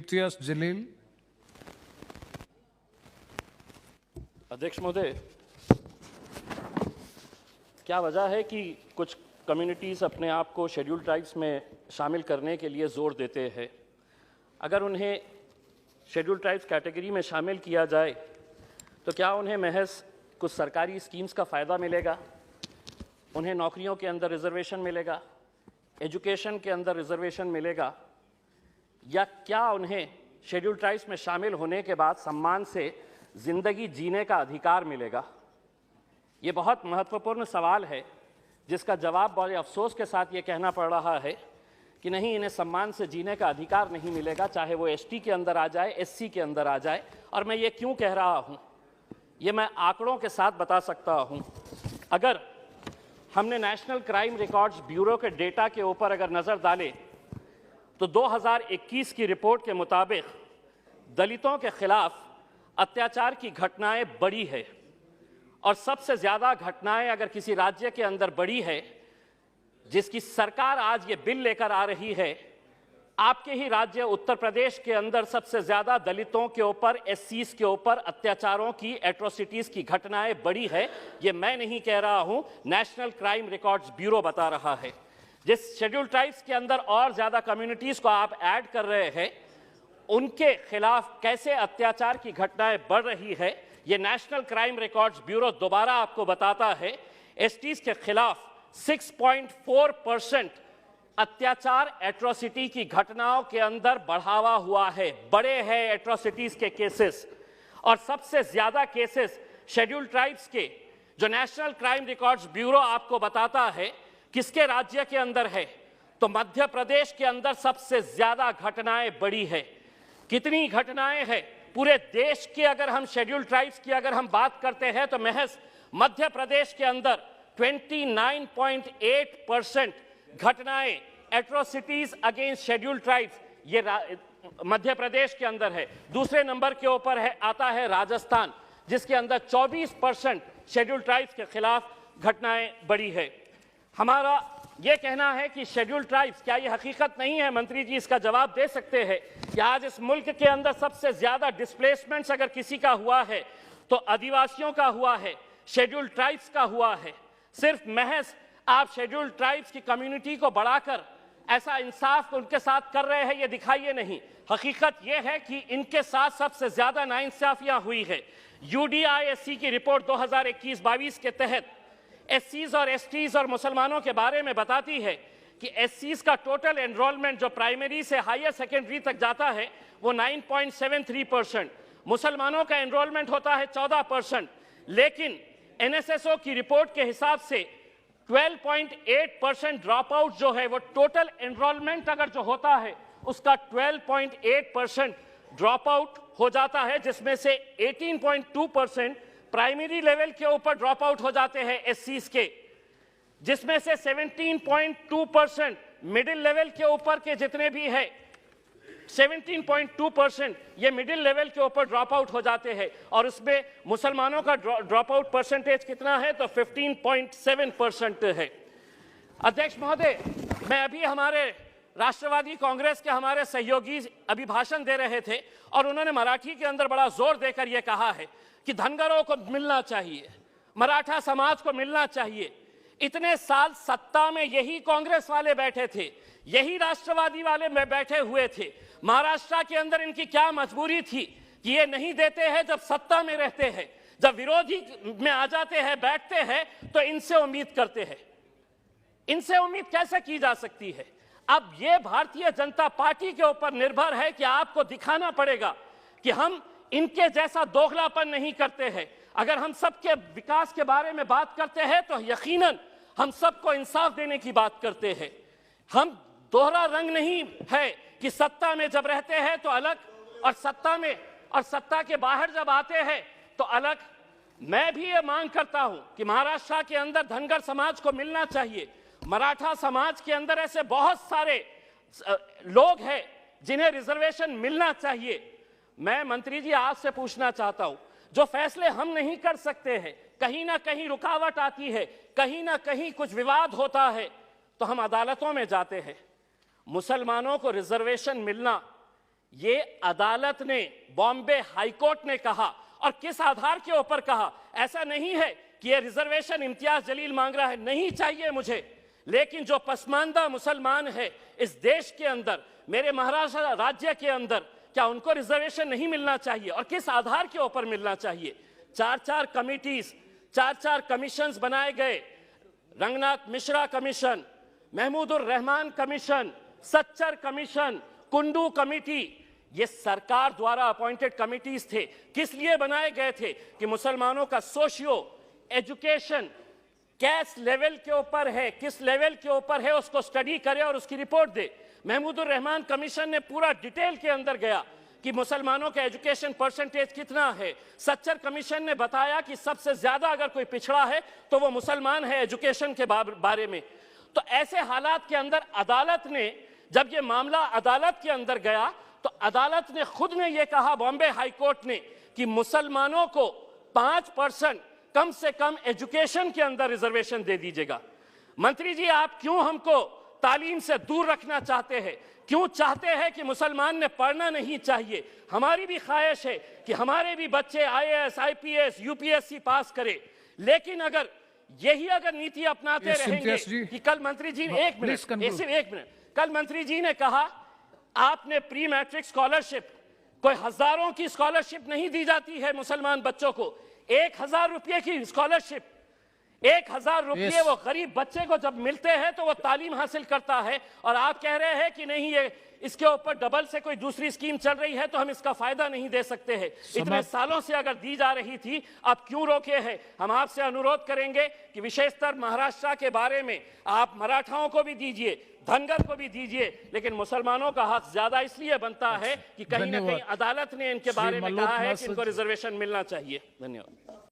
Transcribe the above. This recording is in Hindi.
इम्तियाज जलील। अध्यक्ष महोदय, क्या वजह है कि कुछ कम्युनिटीज़ अपने आप को शेड्यूल ट्राइब्स में शामिल करने के लिए ज़ोर देते हैं? अगर उन्हें शेड्यूल ट्राइब्स कैटेगरी में शामिल किया जाए तो क्या उन्हें महज कुछ सरकारी स्कीम्स का फ़ायदा मिलेगा? उन्हें नौकरियों के अंदर रिजर्वेशन मिलेगा, एजुकेशन के अंदर रिजर्वेशन मिलेगा, या क्या उन्हें शेड्यूल ट्राइब्स में शामिल होने के बाद सम्मान से ज़िंदगी जीने का अधिकार मिलेगा? ये बहुत महत्वपूर्ण सवाल है जिसका जवाब बड़े अफसोस के साथ ये कहना पड़ रहा है कि नहीं, इन्हें सम्मान से जीने का अधिकार नहीं मिलेगा, चाहे वो एसटी के अंदर आ जाए, एससी के अंदर आ जाए। और मैं ये क्यों कह रहा हूँ, ये मैं आंकड़ों के साथ बता सकता हूँ। अगर हमने नेशनल क्राइम रिकॉर्ड्स ब्यूरो के डेटा के ऊपर अगर नज़र डालें तो 2021 की रिपोर्ट के मुताबिक दलितों के खिलाफ अत्याचार की घटनाएं बढ़ी है, और सबसे ज़्यादा घटनाएं अगर किसी राज्य के अंदर बढ़ी है जिसकी सरकार आज ये बिल लेकर आ रही है, आपके ही राज्य उत्तर प्रदेश के अंदर सबसे ज़्यादा दलितों के ऊपर, एससीज के ऊपर अत्याचारों की, एट्रोसिटीज़ की घटनाएं बढ़ी है। ये मैं नहीं कह रहा हूं, नेशनल क्राइम रिकॉर्ड्स ब्यूरो बता रहा है। जिस शेड्यूल ट्राइब्स के अंदर और ज़्यादा कम्युनिटीज़ को आप ऐड कर रहे हैं, उनके खिलाफ कैसे अत्याचार की घटनाएं बढ़ रही है, ये नेशनल क्राइम रिकॉर्ड्स ब्यूरो दोबारा आपको बताता है। एसटीज के खिलाफ 6.4% अत्याचार, एट्रोसिटी की घटनाओं के अंदर बढ़ावा हुआ है, बड़े हैं एट्रोसिटीज के केसेस। और सबसे ज्यादा केसेस शेड्यूल ट्राइब्स के, जो नेशनल क्राइम रिकॉर्ड्स ब्यूरो आपको बताता है, किसके राज्य के अंदर है? तो मध्य प्रदेश के अंदर सबसे ज्यादा घटनाएं बढ़ी है। कितनी घटनाएं हैं? पूरे देश के अगर हम शेड्यूल ट्राइब्स की अगर हम बात करते हैं तो महज मध्य प्रदेश के अंदर 29.8% घटनाएं, एट्रोसिटीज अगेंस्ट शेड्यूल ट्राइब्स, ये मध्य प्रदेश के अंदर है। दूसरे नंबर के ऊपर है आता है राजस्थान, जिसके अंदर 24% शेड्यूल ट्राइब्स के खिलाफ घटनाएं बढ़ी है। हमारा ये कहना है कि शेड्यूल ट्राइब्स, क्या ये हकीकत नहीं है? मंत्री जी इसका जवाब दे सकते हैं कि आज इस मुल्क के अंदर सबसे ज्यादा डिस्प्लेसमेंट्स अगर किसी का हुआ है तो आदिवासियों का हुआ है, शेड्यूल ट्राइब्स का हुआ है। सिर्फ महज आप शेड्यूल ट्राइब्स की कम्युनिटी को बढ़ाकर ऐसा इंसाफ उनके साथ कर रहे हैं, ये दिखाइए नहीं। हकीकत ये है कि इनके साथ सबसे ज्यादा नाइंसाफियां हुई है। यूडीआईएससी की रिपोर्ट 2021-22 के तहत एससीज और एसटीज और मुसलमानों के बारे में बताती है कि एससीज का टोटल एनरोलमेंट जो प्राइमरी से हायर सेकेंडरी तक जाता है वो 9.73%, मुसलमानों का एनरोलमेंट होता है 14%, लेकिन एनएसएसओ की रिपोर्ट के हिसाब से 12.8% ड्रॉप आउट जो है, वो टोटल एनरोलमेंट अगर जो होता है उसका 12.8% ड्रॉप आउट हो जाता है, जिसमें से 18.2% प्राइमरी लेवल के ऊपर ड्रॉप आउट हो जाते हैं एससीज के, जिसमें से 17.2% मिडिल लेवल के ऊपर के जितने भी है, 17.2% ये मिडिल लेवल के ऊपर ड्रॉप आउट हो जाते हैं। और उसमें मुसलमानों का ड्रॉप आउट परसेंटेज कितना है? तो 15.7% है। अध्यक्ष महोदय, मैं अभी हमारे राष्ट्रवादी कांग्रेस के हमारे सहयोगी अभी भाषण दे रहे थे और उन्होंने मराठी के अंदर बड़ा जोर देकर यह कहा है कि धनगरों को मिलना चाहिए, मराठा समाज को मिलना चाहिए। इतने साल सत्ता में यही कांग्रेस वाले बैठे थे, यही राष्ट्रवादी वाले में बैठे हुए थे। महाराष्ट्र के अंदर इनकी क्या मजबूरी थी कि ये नहीं देते हैं जब सत्ता में रहते हैं, जब विरोधी में आ जाते हैं, बैठते हैं तो इनसे उम्मीद करते हैं। इनसे उम्मीद कैसे की जा सकती है? अब ये भारतीय जनता पार्टी के ऊपर निर्भर है कि आपको दिखाना पड़ेगा कि हम इनके जैसा दोगलापन नहीं करते हैं। अगर हम सबके विकास के बारे में बात करते हैं तो यकीनन हम सबको इंसाफ देने की बात करते हैं। हम दोहरा रंग नहीं है कि सत्ता में जब रहते हैं तो अलग और सत्ता में और सत्ता के बाहर जब आते हैं तो अलग। मैं भी ये मांग करता हूं कि महाराष्ट्र के अंदर धनगर समाज को मिलना चाहिए। मराठा समाज के अंदर ऐसे बहुत सारे लोग हैं जिन्हें रिजर्वेशन मिलना चाहिए। मैं मंत्री जी आपसे पूछना चाहता हूं, जो फैसले हम नहीं कर सकते हैं, कहीं ना कहीं रुकावट आती है, कहीं ना कहीं कुछ विवाद होता है तो हम अदालतों में जाते हैं। मुसलमानों को रिजर्वेशन मिलना ये अदालत ने, बॉम्बे हाईकोर्ट ने कहा, और किस आधार के ऊपर कहा? ऐसा नहीं है कि ये रिजर्वेशन इम्तियाज जलील मांग रहा है, नहीं चाहिए मुझे, लेकिन जो पसमानदा मुसलमान है इस देश के अंदर, मेरे महाराष्ट्र राज्य के अंदर, क्या उनको रिजर्वेशन नहीं मिलना चाहिए? और किस आधार के ऊपर मिलना चाहिए? 4-4 कमिटीज, 4-4 कमीशंस बनाए गए, Ranganath Mishra commission, Mahmoodur Rahman commission, Sachar commission, Kundu committee, ये सरकार द्वारा अपॉइंटेड कमिटीज थे। किस लिए बनाए गए थे? कि मुसलमानों का सोशियो एजुकेशन किस लेवल के ऊपर है, किस लेवल के ऊपर है, उसको स्टडी करे और उसकी रिपोर्ट दे। महमूदुर रहमान कमीशन ने पूरा डिटेल के अंदर गया कि मुसलमानों का एजुकेशन परसेंटेज कितना है। सच्चर कमीशन ने बताया कि सबसे ज्यादा अगर कोई पिछड़ा है तो वो मुसलमान है एजुकेशन के बारे में। तो ऐसे हालात के अंदर अदालत ने, जब ये मामला अदालत के अंदर गया, तो अदालत ने खुद ने ये कहा, बॉम्बे हाईकोर्ट ने, कि मुसलमानों को 5% कम से कम एजुकेशन के अंदर रिजर्वेशन दे दीजिएगा। मंत्री जी, आप क्यों हमको तालीम से दूर रखना चाहते हैं? क्यों चाहते हैं कि मुसलमान ने पढ़ना नहीं चाहिए? हमारी भी ख्वाहिश है कि हमारे भी बच्चे IAS, IPS, UPSC पास करें, लेकिन अगर नीति अपनाते रहेंगे कि कल मंत्री जी ने एक मिनट, कल मंत्री जी ने कहा आपने प्री मैट्रिक स्कॉलरशिप, कोई हजारों की स्कॉलरशिप नहीं दी जाती है मुसलमान बच्चों को, 1000 रुपये की स्कॉलरशिप, 1000 रुपये वो गरीब बच्चे को जब मिलते हैं तो वो तालीम हासिल करता है। और आप कह रहे हैं कि नहीं, ये इसके ऊपर डबल से कोई दूसरी स्कीम चल रही है तो हम इसका फायदा नहीं दे सकते हैं। इतने सालों से अगर दी जा रही थी, आप क्यों रोके हैं? हम आपसे अनुरोध करेंगे कि विशेषतर महाराष्ट्र के बारे में आप मराठाओं को भी दीजिए, धनगर को भी दीजिए, लेकिन मुसलमानों का हक ज्यादा इसलिए बनता है कि कहीं ना कहीं अदालत ने इनके बारे में कहा है कि इनको रिजर्वेशन मिलना चाहिए। धन्यवाद।